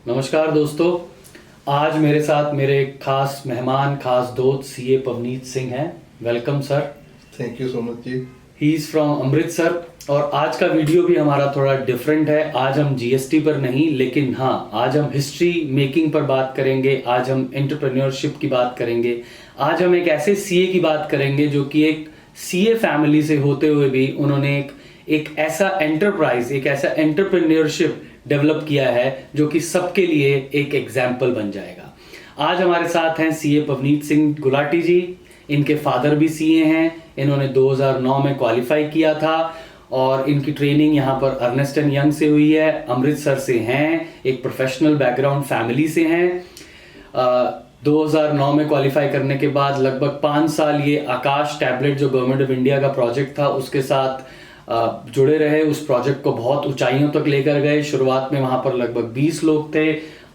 नमस्कार दोस्तों। आज मेरे साथ मेरे खास मेहमान, खास दोस्त सीए पवनीत सिंह हैं। Welcome sir. Thank you so much जी। ही इज़ फ्रॉम अमृतसर और आज का वीडियो भी हमारा थोड़ा डिफरेंट है। आज हम जीएसटी पर नहीं, लेकिन हाँ, आज हम हिस्ट्री मेकिंग पर बात करेंगे। आज हम एंटरप्रेन्योरशिप की बात करेंगे। आज हम एक ऐसे सीए की बात करेंगे जो कि एक सीए फैमिली से होते हुए भी उन्होंने एक ऐसा एंटरप्राइज, एक ऐसा एंटरप्रेन्योरशिप डेवलप किया है जो कि सबके लिए एक एग्जाम्पल बन जाएगा। आज हमारे साथ हैं सीए पवनीत सिंह गुलाटी जी। इनके फादर भी सीए हैं। इन्होंने 2009 में क्वालिफाई किया था और इनकी ट्रेनिंग यहाँ पर अर्नेस्ट एंड यंग से हुई है। अमृतसर से हैं, एक प्रोफेशनल बैकग्राउंड फैमिली से हैं। 2009 में क्वालिफाई करने के बाद लगभग 5 साल ये आकाश टैबलेट, जो गवर्नमेंट ऑफ इंडिया का प्रोजेक्ट था, उसके साथ जुड़े रहे। उस प्रोजेक्ट को बहुत ऊंचाइयों तक लेकर गए। शुरुआत में वहां पर लगभग 20 लोग थे,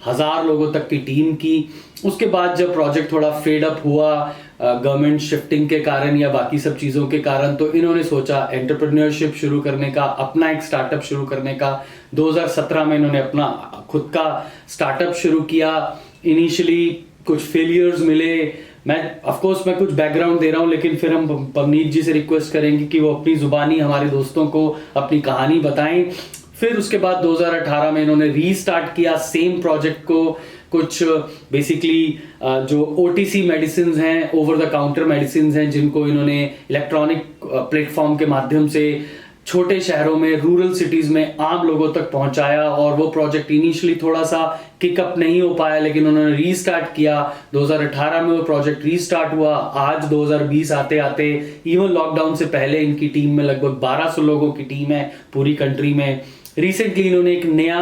1000 लोगों तक की टीम की। उसके बाद जब प्रोजेक्ट थोड़ा फेड अप हुआ गवर्नमेंट शिफ्टिंग के कारण या बाकी सब चीज़ों के कारण, तो इन्होंने सोचा एंटरप्रेन्योरशिप शुरू करने का, अपना एक स्टार्टअप शुरू करने का। 2017 में इन्होंने अपना खुद का स्टार्टअप शुरू किया। इनिशियली कुछ फेलियर्स मिले। मैं कुछ बैकग्राउंड दे रहा हूं, लेकिन फिर हम पवनीत जी से रिक्वेस्ट करेंगे कि वो अपनी जुबानी हमारे दोस्तों को अपनी कहानी बताएं। फिर उसके बाद 2018 में इन्होंने रीस्टार्ट किया सेम प्रोजेक्ट को। कुछ बेसिकली जो ओटीसी मेडिसिन हैं, ओवर द काउंटर मेडिसिन हैं, जिनको इन्होंने इलेक्ट्रॉनिक प्लेटफॉर्म के माध्यम से छोटे शहरों में, रूरल सिटीज में आम लोगों तक पहुंचाया। और वो प्रोजेक्ट इनिशियली थोड़ा सा किकअप नहीं हो पाया, लेकिन उन्होंने रीस्टार्ट किया। 2018 में वो प्रोजेक्ट रीस्टार्ट हुआ। आज 2020 आते आते, इवन लॉकडाउन से पहले, इनकी टीम में लगभग 1200 लोगों की टीम है पूरी कंट्री में। रिसेंटली इन्होंने एक नया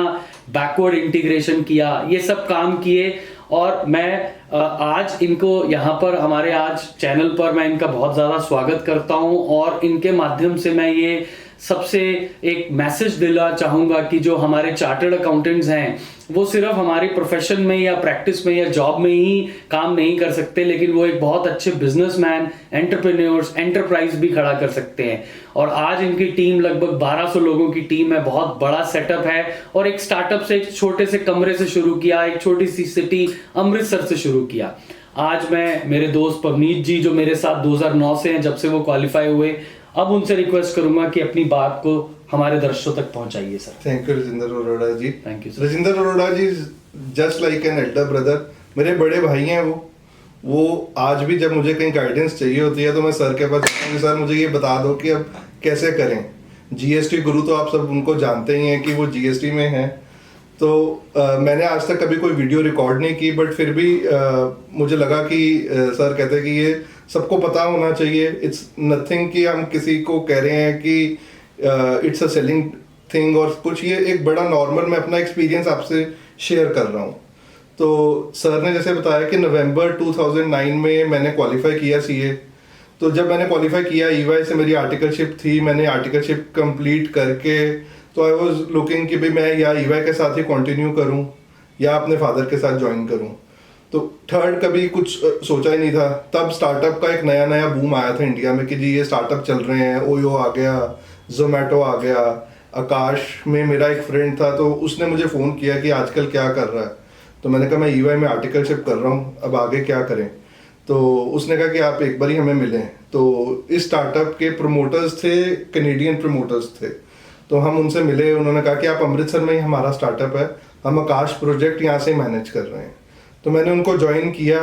बैकवर्ड इंटीग्रेशन किया। ये सब काम किए और मैं आज इनको यहाँ पर हमारे आज चैनल पर मैं इनका बहुत ज़्यादा स्वागत करता हूँ। और इनके माध्यम से मैं ये सबसे एक मैसेज दिला चाहूँगा कि जो हमारे चार्टर्ड अकाउंटेंट्स हैं, वो सिर्फ हमारी प्रोफेशन में या प्रैक्टिस में या जॉब में ही काम नहीं कर सकते, लेकिन वो एक बहुत अच्छे बिजनेसमैन, एंटरप्रेन्योर्स, एंटरप्राइज भी खड़ा कर सकते हैं। और आज इनकी टीम लगभग 1200 लोगों की टीम है। बहुत बड़ा सेटअप है और एक स्टार्टअप से, एक छोटे से कमरे से शुरू किया, एक छोटी सी सिटी अमृतसर से शुरू किया। आज मैं मेरे दोस्त पवनीत जी, जो मेरे साथ 2009 से हैं, जब से वो क्वालिफाई हुए, अब उनसे रिक्वेस्ट करूंगा कि अपनी बात को हमारे दर्शकों तक पहुंचाइए sir. Thank you Rajendra Arora ji. Thank you sir. Rajendra Arora ji just like an elder brother, मेरे बड़े भाई हैं। वो आज भी जब मुझे कहीं गाइडेंस चाहिए होती है तो मैं सर के पास जाता हूँ, सर मुझे ये बता दो कि अब कैसे करें। जीएसटी गुरु तो आप सब उनको जानते ही हैं कि वो जीएसटी में हैं। तो मैंने आज तक कभी कोई वीडियो रिकॉर्ड नहीं की, बट फिर भी मुझे लगा कि सर कहते हैं कि ये सबको पता होना चाहिए। इट्स नथिंग कि हम किसी को कह रहे हैं कि इट्स अ सेलिंग थिंग और कुछ, ये एक बड़ा नॉर्मल, मैं अपना एक्सपीरियंस आपसे शेयर कर रहा हूँ। तो सर ने जैसे बताया कि नवंबर 2009 में मैंने क्वालिफाई किया सीए। तो जब मैंने क्वालिफाई किया, ईवाई से मेरी आर्टिकलशिप थी। मैंने आर्टिकलशिप कंप्लीट करके तो आई वाज लुकिंग कि भाई मैं या ईवाई के साथ ही कंटिन्यू करूं या अपने फादर के साथ ज्वाइन करूं। तो थर्ड कभी कुछ सोचा ही नहीं था। तब स्टार्टअप का एक नया बूम आया था इंडिया में कि जी ये स्टार्टअप चल रहे हैं। ओयो आ गया, जोमेटो आ गया। आकाश में मेरा एक फ्रेंड था, तो उसने मुझे फ़ोन किया कि आजकल क्या कर रहा है। तो मैंने कहा मैं ईवाई में आर्टिकलशिप कर रहा हूँ, अब आगे क्या करें। तो उसने कहा कि आप एक बार ही हमें मिलें। तो इस स्टार्टअप के प्रमोटर्स थे, कैनेडियन प्रमोटर्स थे। तो हम उनसे मिले। उन्होंने कहा कि आप अमृतसर में ही हमारा स्टार्टअप है, हम आकाश प्रोजेक्ट यहाँ से मैनेज कर रहे हैं। तो मैंने उनको ज्वाइन किया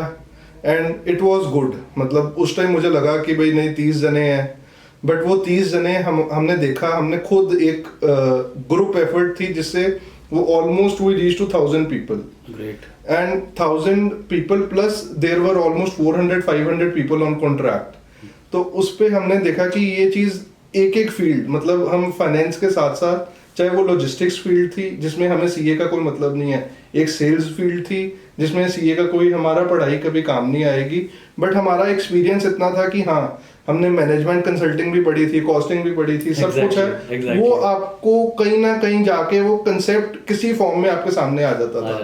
एंड इट वाज गुड। मतलब उस टाइम मुझे लगा कि भाई नहीं 30 जने हैं, बट वो 30 जने हमने देखा, हमने खुद एक ग्रुप एफर्ट थी जिससे वो almost we reach to 1000 people. Great. And 1000 people plus there were almost 400-500 people on contract. तो उस पे हमने देखा कि ये चीज़ एक फील्ड, मतलब हम फाइनेंस के साथ साथ, चाहे वो लॉजिस्टिक्स फील्ड थी जिसमें हमें सीए का कोई मतलब नहीं है, एक सेल्स फील्ड थी जिसमें सीए का कोई, हमारा पढ़ाई कभी काम नहीं आएगी, बट हमारा एक्सपीरियंस इतना था कि हाँ हमने मैनेजमेंट कंसल्टिंग भी पढ़ी थी, कॉस्टिंग भी पढ़ी थी, सब कुछ है। वो आपको कहीं ना कहीं जाके वो कंसेप्ट किसी फॉर्म में आपके सामने आ जाता था।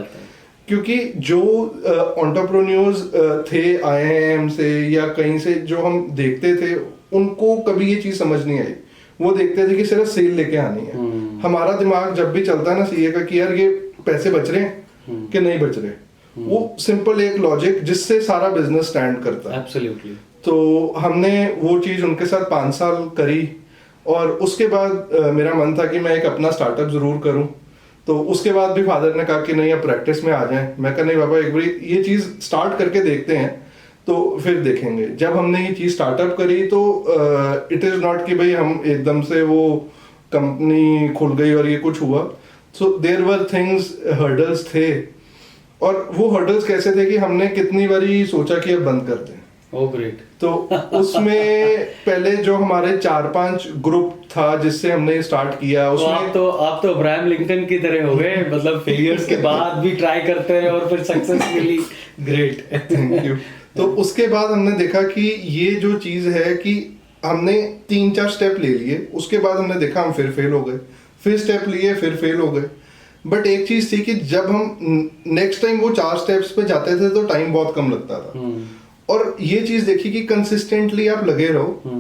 क्योंकि जो एंटरप्रेन्योर्स थे आईआईएम से या कहीं से जो हम देखते थे, उनको कभी ये चीज समझ नहीं आई। वो देखते थे कि सिर्फ सेल लेके आनी है। हमारा दिमाग जब भी चलता है ना सीए का कि यार ये पैसे बच रहे हैं, कि नहीं बच रहे। वो सिंपल एक लॉजिक जिससे सारा बिजनेस स्टैंड करता है। एब्सोल्युटली। तो हमने वो चीज़ उनके साथ 5 साल करी, और उसके बाद मेरा मन था कि मैं एक अपना स्टार्टअप ज़रूर करूं। तो उसके बाद भी फादर ने कहा कि नहीं अब प्रैक्टिस में आ जाएं। मैं कहा नहीं बाबा, एक बार ये चीज़ स्टार्ट करके देखते हैं तो फिर देखेंगे। जब हमने ये चीज़ स्टार्टअप करी तो इट इज़ नॉट कि भाई हम एकदम से वो कंपनी खुल गई और ये कुछ हुआ। So there were things, hurdles थे। और वो हर्डल्स कैसे थे कि हमने कितनी बारी सोचा कि अब बंद कर दें। Oh great. तो उसमें पहले जो हमारे 4-5 ग्रुप था जिससे हमने स्टार्ट किया, तो उसमें आप तो अब्राहम लिंकन की तरह हो गए, मतलब फेलियर्स के बाद भी ट्राई करते रहे और फिर सक्सेस मिली। ग्रेट। Thank you. तो उसके बाद हमने देखा कि ये जो चीज़ है कि हमने 3-4 स्टेप ले लिए, उसके बाद हमने देखा हम फिर फेल हो गए, फिर स्टेप लिए फिर फेल हो गए। बट एक चीज़ थी कि जब हम नेक्स्ट टाइम वो 4 स्टेप्स पे जाते थे तो टाइम बहुत कम लगता था। और ये चीज़ देखी कि कंसिस्टेंटली आप लगे रहो,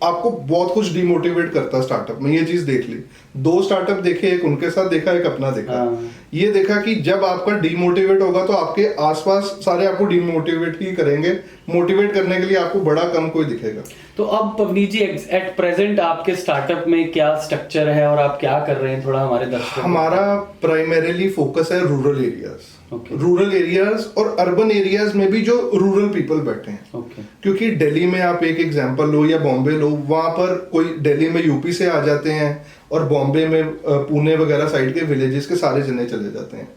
आपको बहुत कुछ डिमोटिवेट करता है स्टार्टअप में। ये चीज देख ली, 2 स्टार्टअप देखे, एक उनके साथ देखा, एक अपना देखा। ये देखा कि जब आपका डिमोटिवेट होगा तो आपके आसपास सारे आपको डिमोटिवेट ही करेंगे। मोटिवेट करने के लिए आपको बड़ा कम कोई दिखेगा। तो अब पवनीत जी एट प्रेजेंट आपके स्टार्टअप में क्या स्ट्रक्चर है और आप क्या कर रहे हैं, थोड़ा हमारे दर्शकों। हमारा प्राइमरीली फोकस है रूरल एरियाज। रूरल एरियाज और अर्बन एरियाज में भी जो रूरल पीपल बैठे हैं। क्योंकि दिल्ली में आप एक एग्जांपल लो या बॉम्बे लो, वहां पर कोई दिल्ली में यूपी से आ जाते हैं और बॉम्बे में पुणे वगैरह साइड के विलेजेस के सारे जने चले जाते हैं।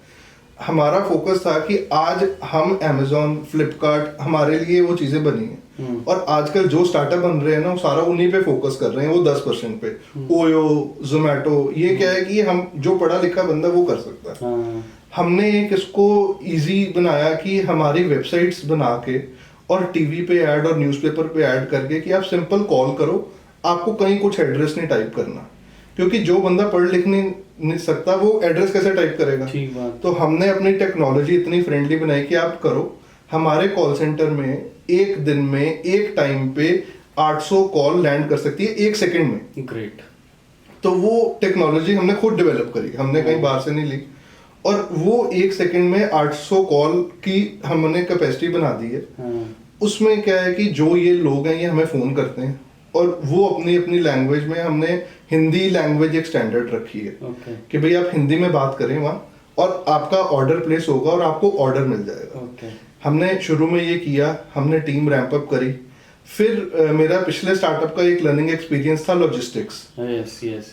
हमारा फोकस था कि आज हम Amazon, फ्लिपकार्ट, हमारे लिए वो चीजें बनी हैं। और आजकल जो स्टार्टअप बन रहे हैं ना, वो सारा उन्हीं पे फोकस कर रहे हैं, वो 10% पे। ओयो, जोमेटो, ये क्या है कि हम जो पढ़ा लिखा बंदा वो कर सकता है। हमने एक इसको इजी बनाया कि हमारी वेबसाइट्स बना के और टीवी पे ऐड और न्यूज़पेपर पे ऐड करके कि आप सिंपल कॉल करो, आपको कहीं कुछ एड्रेस नहीं टाइप करना। क्योंकि जो बंदा पढ़ लिख नहीं सकता वो एड्रेस कैसे टाइप करेगा। तो हमने अपनी टेक्नोलॉजी इतनी फ्रेंडली बनाई कि आप करो। हमारे कॉल सेंटर में एक दिन में एक टाइम पे 800 कॉल लैंड कर सकती है 1 सेकंड में। ग्रेट। तो वो टेक्नोलॉजी हमने खुद डेवलप करी, हमने कहीं बाहर से नहीं ली। और वो 1 सेकंड में 800 कॉल की हमने कैपेसिटी बना दी है। उसमें क्या है कि जो ये लोग हैं ये हमें फ़ोन करते हैं और वो अपनी अपनी लैंग्वेज में, हमने हिंदी लैंग्वेज एक स्टैंडर्ड रखी है कि भाई आप हिंदी में बात करें वहाँ, और आपका ऑर्डर प्लेस होगा और आपको ऑर्डर मिल जाएगा। हमने शुरू में ये किया, हमने टीम रैंप अप करी। फिर मेरा पिछले स्टार्टअप का एक लर्निंग एक्सपीरियंस था लॉजिस्टिक्स।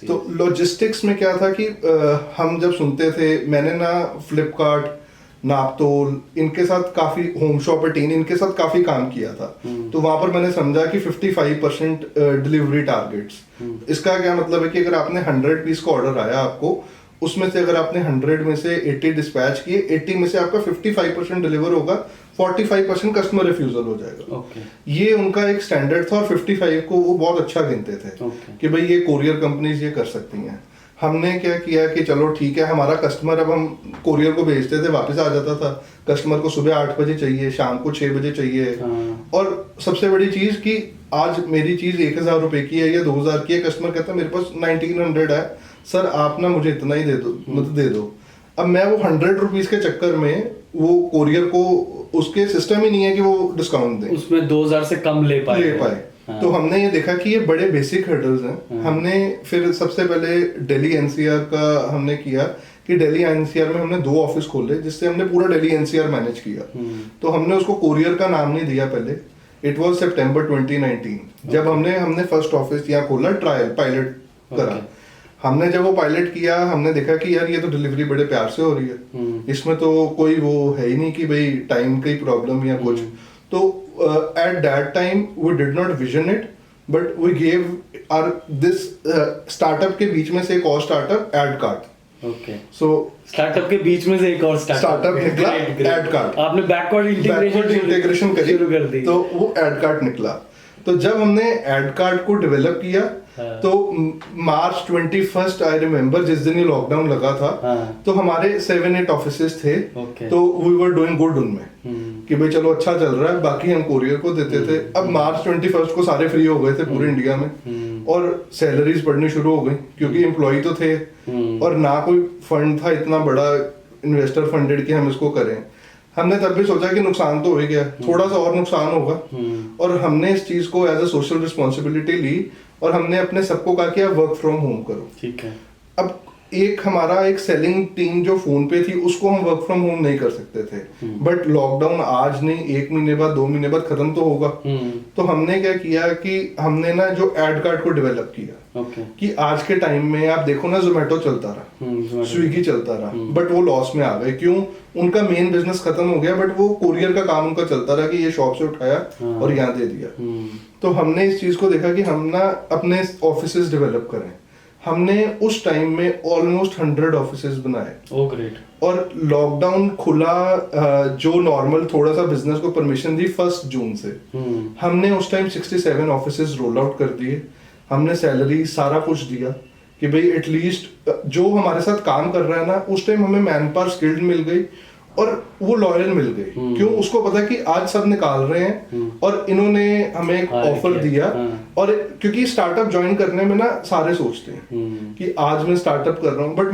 तो लॉजिस्टिक्स में क्या था कि हम जब सुनते थे, मैंने ना फ्लिपकार्ट, नापतोल, इनके साथ काफी, होम शॉप 18, इनके साथ काफी काम किया था। तो वहां पर मैंने समझा कि 55% डिलीवरी टारगेट्स। इसका क्या मतलब है कि अगर आपने 100 पीस का ऑर्डर आया आपको, उसमें से अगर आपने 100 में से 80 डिस्पैच किए, 80 में से आपका 55% डिलीवर होगा, 45% कस्टमर रिफ्यूजल हो जाएगा। ये उनका एक स्टैंडर्ड था और 55 को वो बहुत अच्छा गिनते थे कि भाई ये कोरियर कंपनीज ये कर सकती हैं। हमने क्या किया कि चलो ठीक है, हमारा कस्टमर, अब हम कोरियर को भेजते थे, वापस आ जाता था। कस्टमर को सुबह 8 बजे चाहिए, शाम को 6 बजे चाहिए। और सबसे बड़ी चीज कि आज मेरी चीज 1000 रुपए की है या 2000 की है, कस्टमर कहता है मेरे पास 1900 है, सर आप ना मुझे इतना ही दे दो, मुझे दे दो। अब मैं वो 100 रुपीज के चक्कर में वो कोरियर को, उसके सिस्टम ही नहीं है कि वो डिस्काउंट दे, उसमें 2000 से कम ले पाए। तो हमने ये देखा कि ये बड़े बेसिक हर्डल्स हैं। हमने फिर सबसे पहले दिल्ली एनसीआर का हमने किया कि दिल्ली एनसीआर में हमने 2 ऑफिस खोले, जिससे हमने पूरा दिल्ली एनसीआर मैनेज किया। तो हमने उसको कोरियर का नाम नहीं दिया पहले, इट वाज सितंबर 2019 जब हमने फर्स्ट ऑफिस यहाँ खोला, ट्रायल पायलट करा। हमने जब वो पायलट किया, हमने देखा कि यार ये तो डिलीवरी बड़े प्यार से हो रही है, इसमें तो कोई वो है ही नहीं कि भाई टाइम की प्रॉब्लम या कुछ। तो at that time we did not vision it, but we gave are this startup के बीच में से एक और startup, ad cart. So startup के बीच में से एक और स्टार्टअप निकला, एड कार्ट। आपने बैकवर्ड इंटीग्रेशन शुरू कर दी, तो वो एड कार्ट निकला। तो जब हमने एड कार्ट को डेवलप किया, तो मार्च 21 आई रिमेम्बर, जिस दिन ये लॉकडाउन लगा था, तो हमारे 7-8 ऑफिसेस थे। तो वी वर डूइंग गुड उनमें कि भाई चलो अच्छा चल रहा है, बाकी हम कोरियर को देते थे। अब मार्च 21 को सारे फ्री हो गए थे पूरे इंडिया में, और सैलरीज बढ़नी शुरू हो गई क्योंकि एम्प्लॉय तो थे और ना कोई फंड था इतना बड़ा इन्वेस्टर फंडेड कि हम इसको करें, हमने तब भी सोचा कि नुकसान तो हो ही गया, थोड़ा सा और नुकसान होगा, और हमने इस चीज को एज अ सोशल रिस्पॉन्सिबिलिटी ली और हमने अपने सबको कहा कि आप वर्क फ्रॉम होम करो। ठीक है। अब एक हमारा एक सेलिंग टीम जो फोन पे थी उसको हम वर्क फ्रॉम होम नहीं कर सकते थे, बट लॉकडाउन आज नहीं 1 महीने बाद 2 महीने बाद खत्म तो होगा। तो हमने क्या किया कि हमने ना जो एड कार्ड को डेवलप किया कि आज के टाइम में आप देखो ना, जोमेटो चलता रहा, स्विगी चलता रहा, बट वो लॉस में आ गए। क्यों? उनका मेन बिजनेस खत्म हो गया, बट वो कुरियर का काम उनका चलता रहा कि ये शॉप से उठाया और यहाँ दे दिया। तो हमने इस चीज को देखा कि हम ना अपने ऑफिसेज डेवलप करें। हमने उस टाइम में ऑलमोस्ट 100 ऑफिसेज बनाए। Oh great. और लॉकडाउन खुला, जो नॉर्मल थोड़ा सा बिजनेस को परमिशन दी 1 जून से, हमने उस टाइम 67 ऑफिसेज रोल आउट कर दिए। हमने सैलरी सारा कुछ दिया कि भाई एटलीस्ट जो हमारे साथ काम कर रहा है ना, उस टाइम हमें मैन पावर स्किल्ड मिल गई और वो लॉयल मिल गई। क्यों? उसको पता कि आज सब निकाल रहे हैं और इन्होंने हमें एक ऑफर दिया। और क्योंकि स्टार्टअप ज्वाइन करने में ना सारे सोचते हैं कि आज मैं स्टार्टअप कर रहा हूँ, बट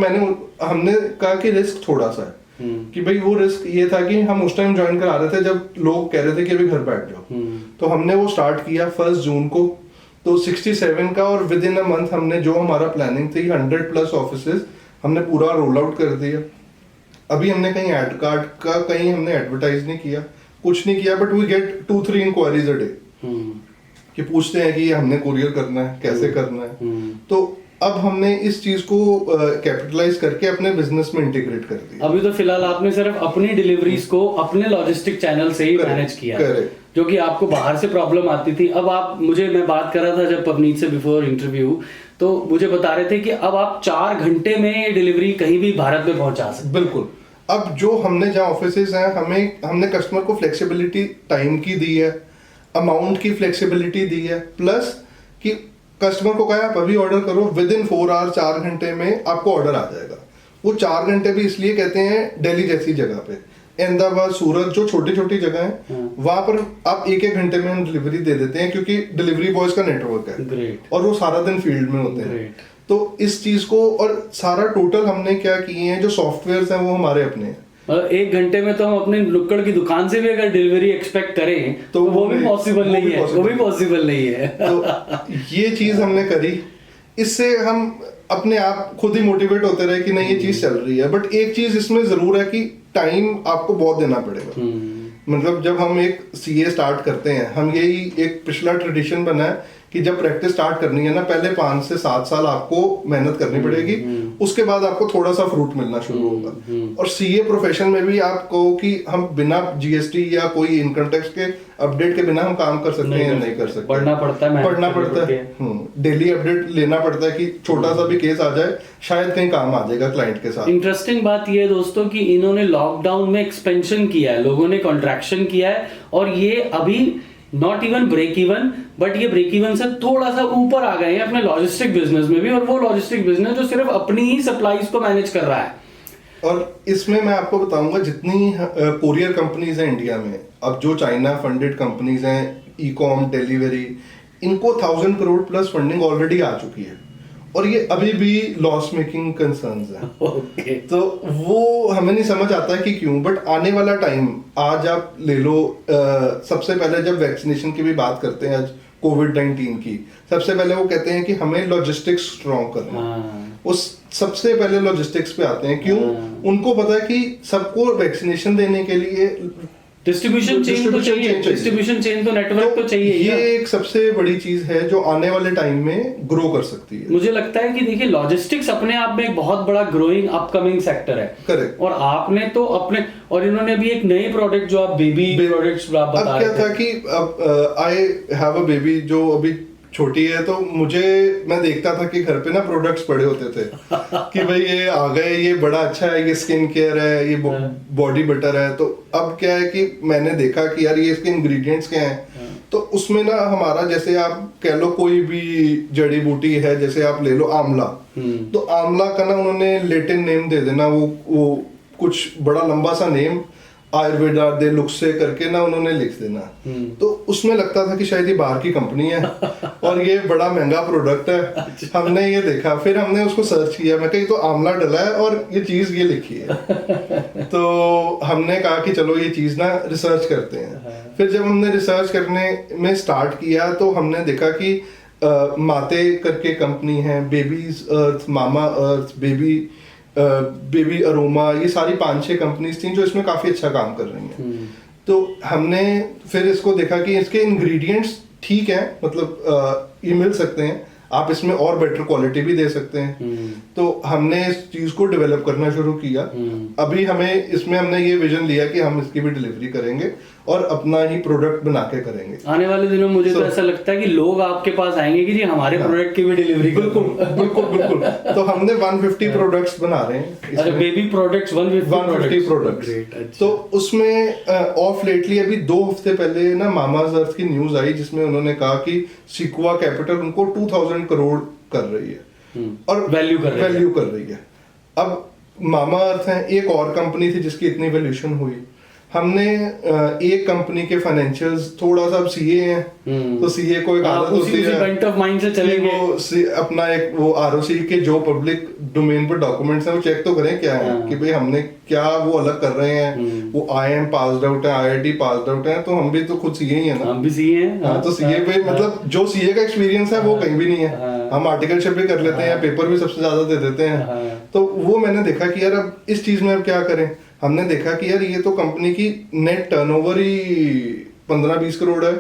हमने कहा कि रिस्क थोड़ा सा है कि भाई वो रिस्क ये था कि हम उस टाइम ज्वाइन करा रहे थे जब लोग कह रहे थे कि अभी घर बैठ जाओ। तो हमने वो स्टार्ट किया 1 जून को, तो 67 का, और विद इन अ मंथ हमने जो हमारा प्लानिंग थी 100+ ऑफिसेज हमने पूरा रोल आउट कर दिया। अभी हमने कहीं एड कार्ड का कहीं हमने एडवर्टाइज नहीं किया, कुछ नहीं किया, but we get 2-3 inquiries a day कि पूछते हैं कि हमने कुरियर करना है, कैसे करना है। तो अब हमने इस चीज को कैपिटलाइज करके अपने बिजनेस में इंटीग्रेट कर दिया। अभी तो फिलहाल आपने सिर्फ अपनी डिलीवरीज को अपने लॉजिस्टिक चैनल से ही मैनेज किया, जो कि आपको बाहर से प्रॉब्लम आती थी। अब आप मैं बात कर रहा था जब पवनीत से बिफोर इंटरव्यू, तो मुझे बता रहे थे कि अब आप 4 घंटे में डिलीवरी कहीं भी भारत में पहुंचा सकते। बिल्कुल। अब जो हमने जहाँ ऑफिसेज हैं, हमने कस्टमर को फ्लेक्सिबिलिटी टाइम की दी है, अमाउंट की फ्लेक्सिबिलिटी दी है, प्लस कि कस्टमर को कहा आप अभी ऑर्डर करो, विद इन 4 आवर 4 घंटे में आपको ऑर्डर आ जाएगा। वो 4 घंटे भी इसलिए कहते हैं दिल्ली जैसी जगह पे, अहमदाबाद, सूरत, जो छोटी छोटी जगह है, वहां पर आप 1-1 घंटे में हम डिलीवरी दे देते हैं, क्योंकि डिलीवरी बॉयज का नेटवर्क है और वो सारा दिन फील्ड में होते हैं। तो इस चीज को, और सारा टोटल हमने क्या किए हैं, जो सॉफ्टवेयर हैं वो हमारे अपने हैं। 1 घंटे में तो हम अपने नुक्कड़ की दुकान से भी अगर डिलीवरी एक्सपेक्ट करें तो वो भी पॉसिबल नहीं है, वो भी पॉसिबल नहीं है। तो ये चीज हमने करी, इससे हम अपने आप खुद ही मोटिवेट होते रहे कि नहीं ये चीज चल रही है। बट एक चीज इसमें जरूर है कि टाइम आपको बहुत देना पड़ेगा। मतलब जब हम एक सीए स्टार्ट करते हैं, हम यही एक पिछला ट्रेडिशन बना है कि जब प्रैक्टिस स्टार्ट करनी है ना, पहले 5 से 7 साल आपको मेहनत करनी पड़ेगी, उसके बाद आपको थोड़ा सा फ्रूट मिलना शुरू होगा। और सीए प्रोफेशन में भी आप कहो कि हम बिना जीएसटी या कोई इनकम टैक्स के अपडेट के बिना हम काम कर सकते हैं या नहीं कर सकते, पढ़ना पड़ता है, डेली अपडेट लेना पड़ता है कि छोटा सा भी केस आ जाए शायद कहीं काम आ जाएगा क्लाइंट के साथ। इंटरेस्टिंग बात ये है दोस्तों कि इन्होंने लॉकडाउन में एक्सपेंशन किया है, लोगों ने कॉन्ट्रैक्शन किया है, और ये अभी not even break even, but ये ब्रेक इवन से थोड़ा सा ऊपर आ गए हैं अपने लॉजिस्टिक बिजनेस में भी, और वो लॉजिस्टिक बिजनेस जो सिर्फ अपनी ही सप्लाईज को मैनेज कर रहा है। और इसमें मैं आपको बताऊंगा, जितनी कोरियर कंपनीज हैं इंडिया में, अब जो चाइना फंडेड कंपनीज हैं, ई कॉम, डिलीवरी, इनको 1000 करोड़ प्लस फंडिंग ऑलरेडी आ चुकी है, और ये अभी भी लॉस मेकिंग कंसर्न्स हैं। तो वो हमें नहीं समझ आता है कि क्यों, बट आने वाला टाइम, आज आप ले लो, सबसे पहले जब वैक्सीनेशन की भी बात करते हैं, आज कोविड-19 की, सबसे पहले वो कहते हैं कि हमें लॉजिस्टिक्स स्ट्रॉन्ग करना है। उस सबसे पहले लॉजिस्टिक्स पे आते हैं। क्यों? उनको पता है कि सबको वैक्सीनेशन देने के लिए डिस्ट्रीब्यूशन चेन तो चाहिए, डिस्ट्रीब्यूशन चेन तो नेटवर्क तो चाहिए। ये एक सबसे बड़ी चीज है जो आने वाले टाइम में ग्रो कर सकती है। मुझे लगता है कि देखिए, लॉजिस्टिक्स अपने आप में एक बहुत बड़ा ग्रोइंग अपकमिंग सेक्टर है। करेक्ट। और आपने तो अपने, और इन्होंने भी एक नई प्रोडक्ट जो आप बेबी प्रोडक्ट्स बता रहे थे। अब क्या था कि अब आई हैव अ बेबी जो अभी छोटी है, तो मैं देखता था कि घर पे ना प्रोडक्ट्स पड़े होते थे कि भाई ये आ गए, ये बड़ा अच्छा है, ये स्किन केयर है, ये बॉडी बटर है। तो अब क्या है कि मैंने देखा कि यार ये इसके इंग्रेडिएंट्स क्या हैं, तो उसमें ना हमारा, जैसे आप कह लो कोई भी जड़ी बूटी है, जैसे आप ले लो आंवला, तो आंवला का ना उन्होंने लैटिन नेम दे देना, वो कुछ बड़ा लंबा सा नेम, आयुर्वेदा दे लुक से करके ना उन्होंने लिख देना। तो उसमें लगता था कि शायद ये बाहर की कंपनी है और ये बड़ा महंगा प्रोडक्ट है। हमने ये देखा, फिर हमने उसको सर्च किया, मैं कही तो आंवला डला है और ये चीज ये लिखी है। तो हमने कहा कि चलो ये चीज ना रिसर्च करते हैं। फिर जब हमने रिसर्च करने में स्टार्ट किया तो हमने देखा कि माते करके कंपनी है, बेबीज अर्थ, मामा अर्थ, बेबी अरोमा, ये सारी 5-6 कंपनीज थी जो इसमें काफी अच्छा काम कर रही हैं। तो हमने फिर इसको देखा कि इसके इंग्रेडिएंट्स ठीक है, मतलब ये मिल सकते हैं, आप इसमें और बेटर क्वालिटी भी दे सकते हैं। तो हमने इस चीज को डेवलप करना शुरू किया। अभी हमने ये विजन लिया कि हम इसकी भी डिलीवरी करेंगे और अपना ही प्रोडक्ट बना के करेंगे। आने वाले दिनों में मुझे तो ऐसा लगता है कि लोग आपके पास आएंगे कि जी हमारे प्रोडक्ट की भी डिलीवरी। बिल्कुल बिल्कुल बिल्कुल। तो हमने 150 प्रोडक्ट्स बना रहे हैं। अच्छा, बेबी प्रोडक्ट्स 150 प्रोडक्ट्स। तो उसमें ऑफ लेटली अभी 2 हफ्ते पहले ना मामाज अर्थ की न्यूज आई जिसमें उन्होंने कहा कि सिक्वा कैपिटल उनको 2000 करोड़ कर रही है और वैल्यू कर रही है। अब मामा अर्थ है, एक और कंपनी थी जिसकी इतनी वैल्यूएशन हुई। हमने एक कंपनी के फाइनेंशियल्स थोड़ा सा सीए हैं, तो सीए को एक आदत होती है पॉइंट ऑफ माइंड से चलेंगे, वो अपना एक वो आरओसी के जो पब्लिक डोमेन पर डॉक्यूमेंट्स हैं वो चेक तो करें क्या है कि भाई हमने क्या वो अलग कर रहे हैं। वो आईएम पास्ड आउट है, आईआईटी पास्ड आउट है, तो हम भी तो खुद सीए ही है ना। हम भी सीए हैं। तो सीए पे मतलब जो सीए का एक्सपीरियंस है वो कहीं भी नहीं है। हम आर्टिकलशिप भी कर लेते हैं, पेपर भी सबसे ज्यादा दे देते हैं। तो वो मैंने देखा कि यार अब इस चीज में अब क्या करें। हमने देखा कि यार ये तो कंपनी की नेट टर्नओवर ही 15-20 करोड़ है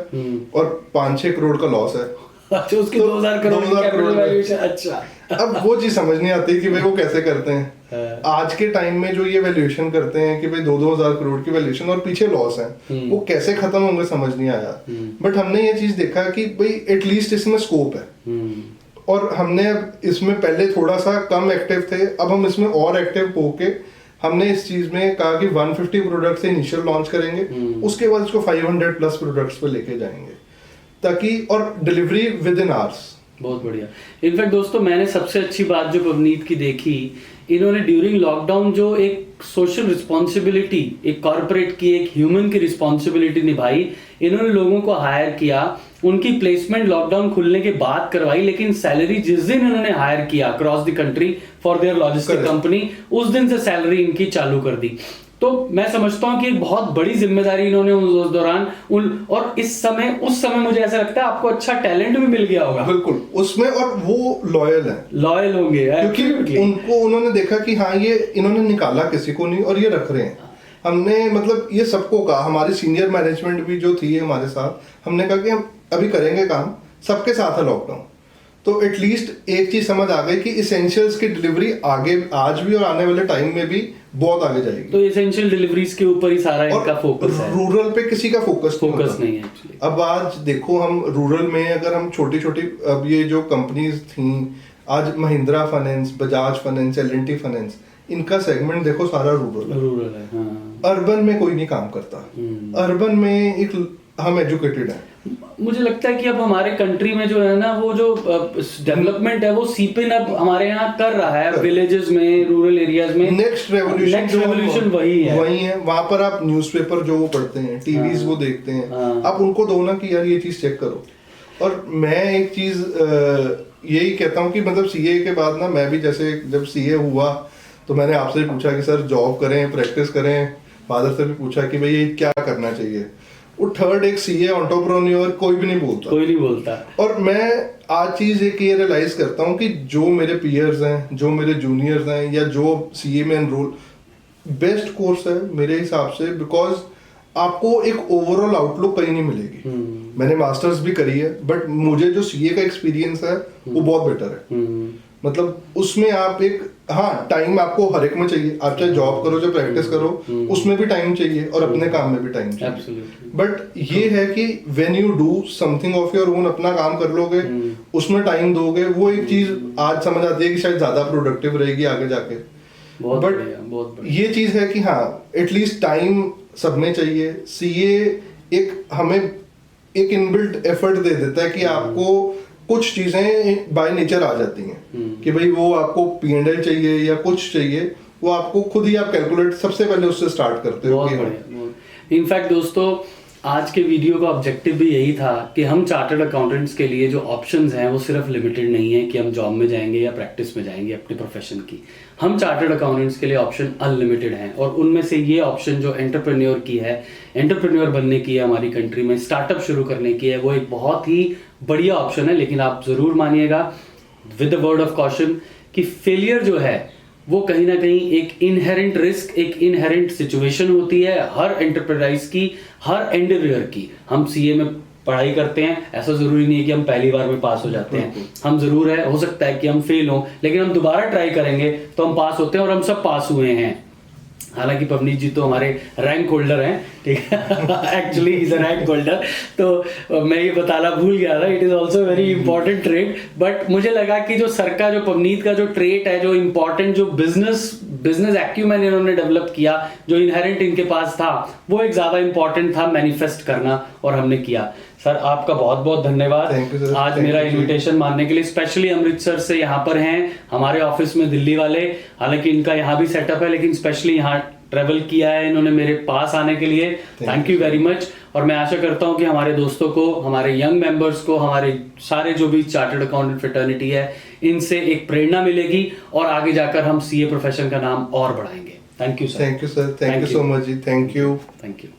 और 5-6 करोड़ का लॉस है। अच्छा, उसकी 2000 करोड़ वैल्यूएशन। अच्छा, अब वो चीज समझ नहीं आती कि भाई वो कैसे करते हैं। आज के टाइम में जो ये वैल्यूएशन करते हैं कि भाई 2-2000 करोड़ की वैल्यूएशन और पीछे लॉस है, वो कैसे खत्म होंगे समझ नहीं आया। बट हमने ये चीज देखा कि भाई एटलीस्ट इसमें स्कोप है और हमने अब इसमें पहले थोड़ा सा कम एक्टिव थे, अब हम इसमें और एक्टिव होके हमने इस चीज में कहा कि 150 प्रोडक्ट से इनिशियल लॉन्च करेंगे, उसके बाद इसको 500 प्लस प्रोडक्ट्स पे लेके जाएंगे ताकि, और डिलीवरी विद इन आवर्स। बहुत बढ़िया। इनफैक्ट दोस्तों, मैंने सबसे अच्छी बात जो पवनीत की देखी, इन्होंने ड्यूरिंग लॉकडाउन जो एक सोशल रिस्पॉन्सिबिलिटी, एक कॉर्पोरेट की, एक ह्यूमन की रिस्पॉन्सिबिलिटी निभाई। इन्होंने लोगों को हायर किया, उनकी प्लेसमेंट लॉकडाउन खुलने के बाद करवाई, लेकिन सैलरी जिस दिन इन्होंने हायर किया across the country for their logistic company, उस दिन से सैलरी इनकी चालू कर दी। तो मैं समझता हूं कि एक बहुत बड़ी जिम्मेदारी इन्होंने उस दौरान और उस समय मुझे ऐसा लगता है आपको अच्छा टैलेंट भी मिल गया होगा। बिल्कुल उसमें, और वो लॉयल होंगे क्योंकि उन्होंने देखा कि हाँ ये इन्होंने निकाला किसी को नहीं और ये रख रहे हैं। हमने मतलब ये सबको कहा, हमारी सीनियर मैनेजमेंट भी जो थी हमारे साथ, हमने कहा कि हम अभी करेंगे काम, सबके साथ है लॉकडाउन। तो एटलीस्ट एक चीज समझ आ गई कि इसेंशियल्स की डिलीवरी आगे आज भी और आने वाले टाइम में भी बहुत आगे जाएगी। तो इसेंशियल डिलीवरीज के ऊपर ही सारा इनका फोकस है, रूरल पे किसी का फोकस नहीं है एक्चुअली। अब आज देखो हम रूरल में अगर हम छोटी छोटी, अब ये जो कंपनीज थी आज, Mahindra finance, Bajaj finance, L&T finance, इनका सेगमेंट देखो सारा रूरल है। हाँ। अर्बन में कोई नहीं काम करता। अर्बन में एक हम एजुकेटेड हैं। मुझे लगता है कि अब हमारे कंट्री में जो है ना, वो जो डेवलपमेंट है वो सीपिन अब हमारे यहाँ कर रहा है, विलेजेस में, रूरल एरियाज में। नेक्स्ट रेवोल्यूशन वही है। वहां पर आप न्यूज़पेपर जो वो पढ़ते हैं, टीवीज वो देखते हैं, आप उनको दो ना कि यार ये चीज चेक करो। और मैं एक चीज यही कहता हूँ कि मतलब सीए के बाद ना, मैं भी जैसे जब सीए हुआ तो मैंने आपसे पूछा कि सर जॉब करें, प्रैक्टिस करें, फादर से भी पूछा कि भाई ये क्या करना चाहिए। वो थर्ड एक सीए एंटरप्रेन्योर कोई भी नहीं बोलता। और मैं आज चीज एक ये रियलाइज करता हूँ कि जो मेरे पीयर्स हैं, जो मेरे जूनियर्स हैं, या जो सीए में एनरोल, बेस्ट कोर्स है मेरे हिसाब से, बिकॉज आपको एक ओवरऑल आउटलुक कहीं नहीं मिलेगी। मैंने मास्टर्स भी करी है, बट मुझे जो सीए का एक्सपीरियंस है वो बहुत बेटर है। मतलब उसमें आप एक, हाँ टाइम आपको हर एक में चाहिए, आप चाहे जॉब करो चाहे प्रैक्टिस करो, उसमें भी टाइम चाहिए और अपने काम में भी टाइम चाहिए। बट ये है कि when you do something of your own, अपना काम कर लोगे, उसमें टाइम दोगे, वो एक चीज आज समझ आती है कि शायद ज्यादा प्रोडक्टिव रहेगी आगे जाके। बट ये चीज है कि हाँ एटलीस्ट टाइम सब में चाहिए। सीए एक हमें एक इनबिल्ट एफर्ट दे देता है कि आपको कुछ चीजें बाय नेचर आ जाती हैं कि भाई वो आपको P&L चाहिए या कुछ चाहिए, वो आपको खुद ही आप कैलकुलेट सबसे पहले उससे स्टार्ट करते हो बहुत कि बढ़िया। इनफैक्ट दोस्तों, आज के वीडियो का ऑब्जेक्टिव भी यही था कि हम चार्टर्ड अकाउंटेंट्स के लिए जो ऑप्शंस हैं वो सिर्फ लिमिटेड नहीं है कि हम जॉब में जाएंगे या प्रैक्टिस में जाएंगे अपने प्रोफेशन की। हम चार्टर्ड अकाउंटेंट्स के लिए ऑप्शन अनलिमिटेड हैं, और उनमें से ये ऑप्शन जो एंटरप्रेन्योर की है, एंटरप्रेन्योर बनने की है, हमारी कंट्री में स्टार्टअप शुरू करने की है, वो एक बहुत ही बढ़िया ऑप्शन है। लेकिन आप ज़रूर मानिएगा with the word of caution कि फेलियर जो है वो कहीं ना कहीं एक इनहेरेंट रिस्क, एक इनहेरेंट सिचुएशन होती है हर एंटरप्राइज की, हर एंडेवियर की। हम सीए में पढ़ाई करते हैं, ऐसा जरूरी नहीं है कि हम पहली बार में पास हो जाते हैं। हम जरूर है, हो सकता है कि हम फेल हों, लेकिन हम दोबारा ट्राई करेंगे तो हम पास होते हैं, और हम सब पास हुए हैं। हालांकि पवनीत जी तो हमारे रैंक होल्डर हैं, ठीक है, actually is a rank holder, तो मैं ये बताना भूल गया था। It is also very important trait, but मुझे लगा कि जो सर का, जो पवनीत का जो ट्रेट है, जो इंपॉर्टेंट, जो बिजनेस एक्यूमेन इन्होंने डेवलप किया, जो इनहेरेंट इनके पास था, वो एक ज्यादा इंपॉर्टेंट था मैनिफेस्ट करना, और हमने किया। सर आपका बहुत बहुत धन्यवाद आज मेरा इनविटेशन मानने के लिए। स्पेशली अमृतसर से यहाँ पर हैं हमारे ऑफिस में दिल्ली वाले, हालांकि इनका यहाँ भी सेटअप है, लेकिन स्पेशली यहाँ ट्रेवल किया है इन्होंने मेरे पास आने के लिए। Thank you very much. और मैं आशा करता हूँ कि हमारे दोस्तों को, हमारे यंग मेंबर्स को, हमारे सारे जो भी चार्टर्ड अकाउंटेंट फ्रेटर्निटी है, इनसे एक प्रेरणा मिलेगी, और आगे जाकर हम सीए प्रोफेशन का नाम और बढ़ाएंगे। Thank you sir. Thank you sir, thank you so much जी, थैंक यू। Thank you.